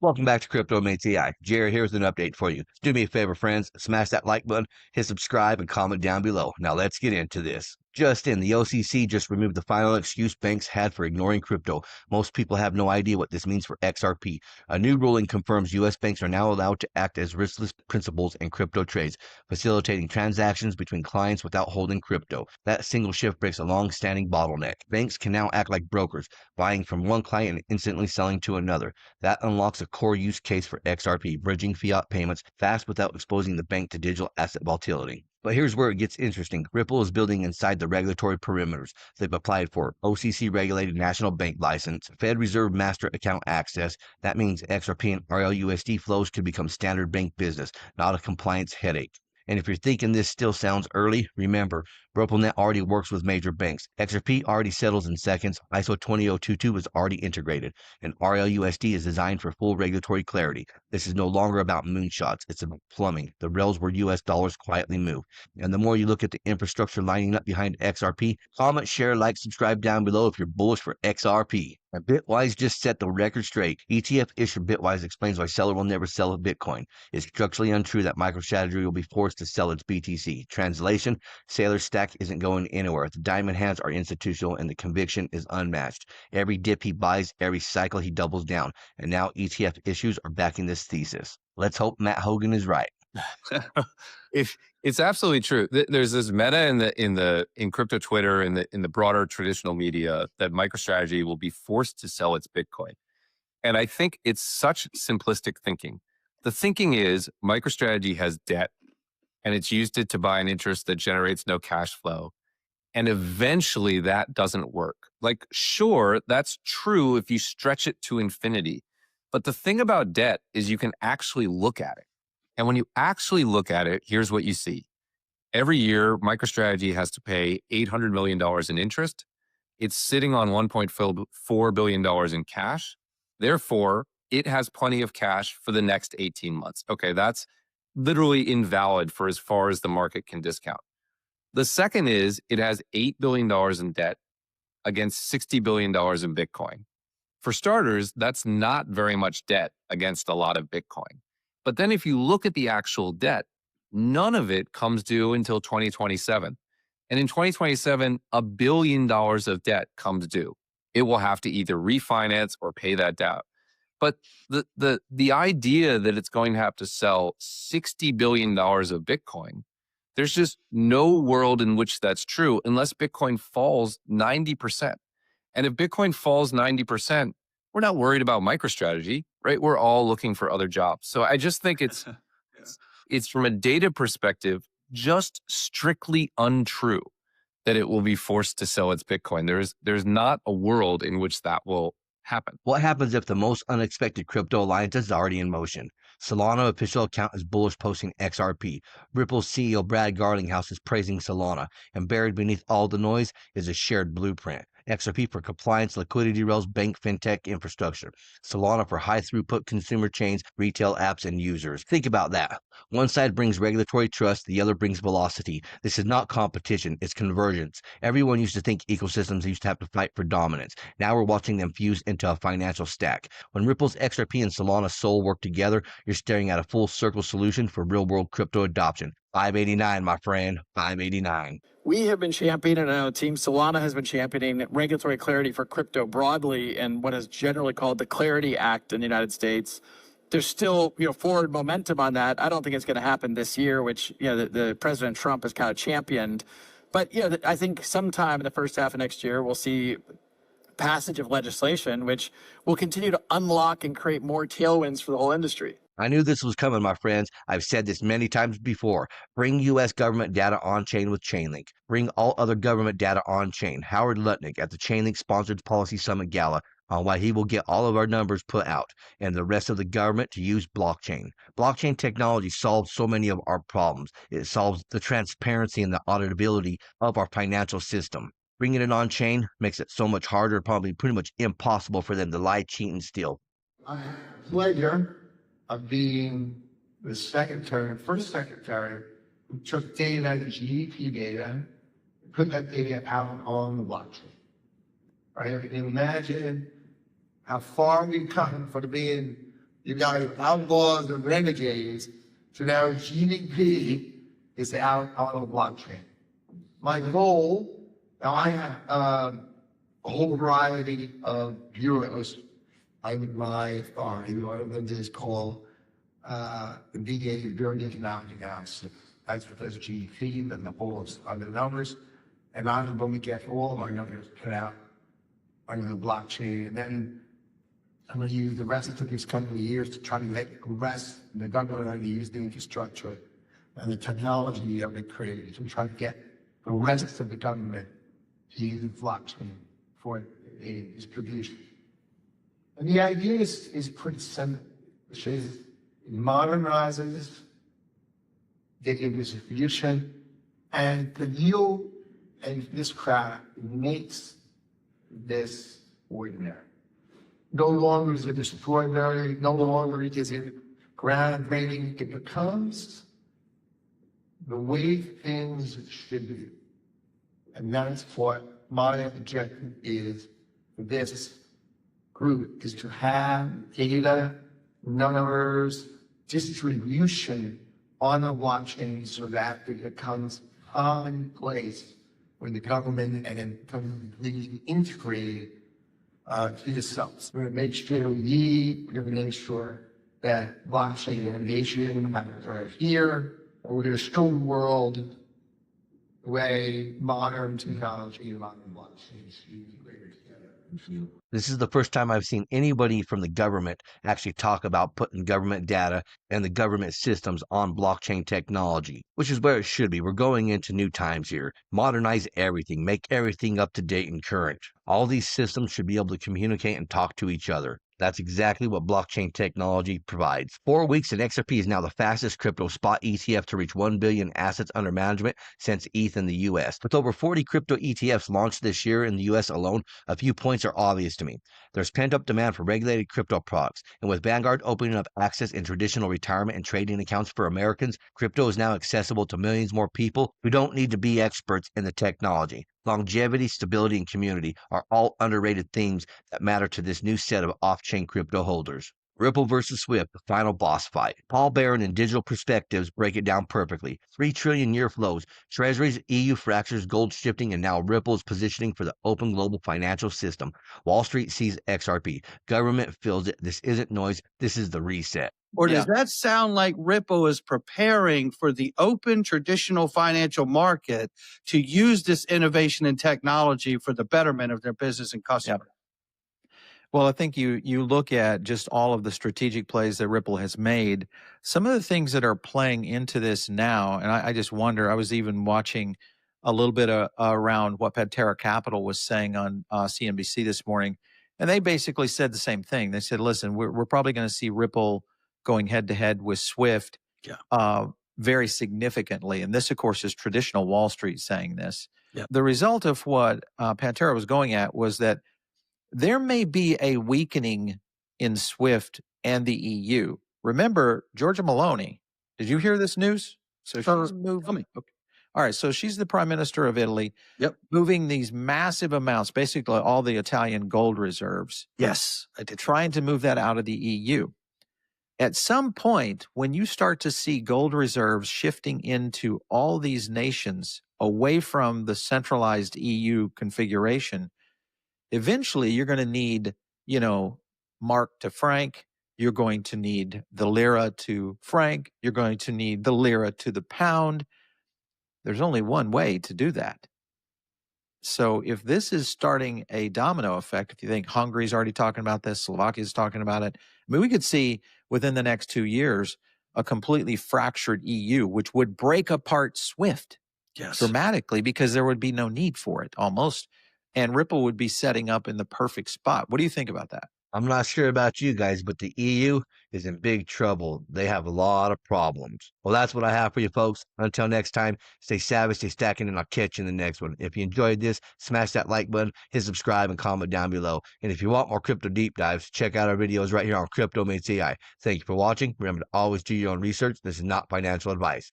Welcome back to Crypto Mates AI. Jerry here with an update for you. Do me a favor, friends. Smash that like button, hit subscribe, and comment down below. Now let's get into this. Just in, the OCC just removed the final excuse banks had for ignoring crypto. Most people have no idea what this means for XRP. A new ruling confirms U.S. banks are now allowed to act as riskless principals in crypto trades, facilitating transactions between clients without holding crypto. That single shift breaks a long-standing bottleneck. Banks can now act like brokers, buying from one client and instantly selling to another. That unlocks a core use case for XRP, bridging fiat payments fast without exposing the bank to digital asset volatility. But here's where it gets interesting. Ripple is building inside the regulatory perimeters. They've applied for OCC regulated national bank license, Fed Reserve master account access. That means XRP and RLUSD flows could become standard bank business, not a compliance headache. And if you're thinking this still sounds early, remember, RippleNet already works with major banks. XRP already settles in seconds. ISO 20022 is already integrated, and RLUSD is designed for full regulatory clarity. This is no longer about moonshots. It's about plumbing, the rails where U.S. dollars quietly move. And the more you look at the infrastructure lining up behind XRP, comment, share, like, subscribe down below if you're bullish for XRP. And Bitwise just set the record straight. ETF issuer Bitwise explains why seller will never sell a Bitcoin. It's structurally untrue that MicroStrategy will be forced to sell its BTC. Translation, Sailor's stack isn't going anywhere. The diamond hands are institutional and the conviction is unmatched. Every dip he buys, every cycle he doubles down. And now ETF issues are backing this thesis. Let's hope Matt Hogan is right. If it's absolutely true. There's this meta in crypto Twitter and in the broader traditional media that MicroStrategy will be forced to sell its Bitcoin. And I think it's such simplistic thinking. The thinking is MicroStrategy has debt and it's used it to buy an interest that generates no cash flow. And eventually that doesn't work. Like, sure, that's true if you stretch it to infinity. But the thing about debt is you can actually look at it. And when you actually look at it, here's what you see. Every year, MicroStrategy has to pay $800 million in interest. It's sitting on $1.4 billion in cash. Therefore, it has plenty of cash for the next 18 months. Okay, that's literally invalid for as far as the market can discount. The second is it has $8 billion in debt against $60 billion in Bitcoin. For starters, that's not very much debt against a lot of Bitcoin. But then if you look at the actual debt, none of it comes due until 2027. And in 2027, $1 billion of debt comes due. It will have to either refinance or pay that down. But the idea that it's going to have to sell $60 billion of Bitcoin, there's just no world in which that's true unless Bitcoin falls 90%. And if Bitcoin falls 90%, we're not worried about MicroStrategy, right? We're all looking for other jobs. So I just think it's it's from a data perspective, just strictly untrue that it will be forced to sell its Bitcoin. There's not a world in which that will happen. What happens if the most unexpected crypto alliance is already in motion? Solana official account is bullish posting XRP. Ripple's CEO Brad Garlinghouse is praising Solana. And buried beneath all the noise is a shared blueprint. XRP for compliance, liquidity rails, bank, fintech, infrastructure. Solana for high throughput consumer chains, retail apps, and users. Think about that. One side brings regulatory trust, the other brings velocity. This is not competition, it's convergence. Everyone used to think ecosystems used to have to fight for dominance. Now we're watching them fuse into a financial stack. When Ripple's XRP and Solana Sol work together, you're staring at a full circle solution for real-world crypto adoption. 589, my friend, 589. We have been championing, I know Team Solana has been championing regulatory clarity for crypto broadly and what is generally called the Clarity Act in the United States. There's still, forward momentum on that. I don't think it's going to happen this year, which, the President Trump has kind of championed. But, I think sometime in the first half of next year, we'll see passage of legislation, which will continue to unlock and create more tailwinds for the whole industry. I knew this was coming, my friends. I've said this many times before. Bring U.S. government data on-chain with Chainlink. Bring all other government data on-chain. Howard Lutnick at the Chainlink-sponsored Policy Summit Gala on why he will get all of our numbers put out and the rest of the government to use blockchain. Blockchain technology solves so many of our problems. It solves the transparency and the auditability of our financial system. Bringing it on-chain makes it so much harder, probably pretty much impossible for them to lie, cheat, and steal. I have the pleasure of being the first secretary who took data, GDP data, and put that data out on the blockchain. Right? You can imagine how far we've come from being You got outlaws and renegades. So now GDP is out on the blockchain. My goal, now I have a whole variety of bureaus under my authority. One of them is called the VA, Bureau of Economic Analysis. That's what does GDP, then the whole other numbers. And I'm going to get all of our numbers put out under the blockchain. And then I'm going to use the rest of these couple of years to try to make the rest of the government to use the infrastructure and the technology that we created to try to get the rest of the government to use the blockchain for a distribution. And the idea is pretty simple, which is it modernizes the distribution, and the yield and this crowd makes this ordinary. No longer is it extraordinary, no longer is it groundbreaking. It becomes the way things should be. And that's what my objective is for this group, is to have data, numbers, distribution on the blockchain so that it becomes commonplace when the government and it becomes completely integrated to yourselves. We're going to make sure we're going to make sure that blockchain innovation happens right here, and we're going to show the world the way modern technology and modern blockchain is integrated together. This is the first time I've seen anybody from the government actually talk about putting government data and the government systems on blockchain technology, which is where it should be. We're going into new times here. Modernize everything, make everything up to date and current. All these systems should be able to communicate and talk to each other. That's exactly what blockchain technology provides. 4 weeks and XRP is now the fastest crypto spot ETF to reach 1 billion assets under management since ETH in the US. With over 40 crypto ETFs launched this year in the US alone, a few points are obvious to me. There's pent-up demand for regulated crypto products, and with Vanguard opening up access in traditional retirement and trading accounts for Americans, crypto is now accessible to millions more people who don't need to be experts in the technology. Longevity, stability, and community are all underrated themes that matter to this new set of off-chain crypto holders. Ripple versus Swift, the final boss fight. Paul Barron and Digital Perspectives break it down perfectly. 3 trillion year flows, treasuries, EU fractures, gold shifting, and now Ripple's positioning for the open global financial system. Wall Street sees XRP. Government feels it. This isn't noise. This is the reset. Or does that sound like Ripple is preparing for the open traditional financial market to use this innovation and technology for the betterment of their business and customers? Well, I think you look at just all of the strategic plays that Ripple has made. Some of the things that are playing into this now, and I just wonder, I was even watching a little bit around what Pantera Capital was saying on CNBC this morning, and they basically said the same thing. They said, listen, we're probably going to see Ripple going head-to-head with Swift very significantly. And this, of course, is traditional Wall Street saying this. Yeah. The result of what Pantera was going at was that there may be a weakening in SWIFT and the EU. Remember, Giorgia Meloni, did you hear this news? So she's moving. Okay. All right, so she's the prime minister of Italy, moving these massive amounts, basically all the Italian gold reserves. Yes, I did. Trying to move that out of the EU. At some point, when you start to see gold reserves shifting into all these nations away from the centralized EU configuration, eventually you're going to need, mark to franc. You're going to need the lira to franc. You're going to need the lira to the pound. There's only one way to do that. So if this is starting a domino effect, if you think Hungary's already talking about this, Slovakia's talking about it, I mean, we could see within the next 2 years a completely fractured EU, which would break apart SWIFT dramatically because there would be no need for it almost. And Ripple would be setting up in the perfect spot. What do you think about that? I'm not sure about you guys, but the EU is in big trouble. They have a lot of problems. Well, that's what I have for you folks. Until next time, stay savage, stay stacking, and I'll catch you in the next one. If you enjoyed this, smash that like button, hit subscribe, and comment down below. And if you want more crypto deep dives, check out our videos right here on Crypto Mates AI. Thank you for watching. Remember to always do your own research. This is not financial advice.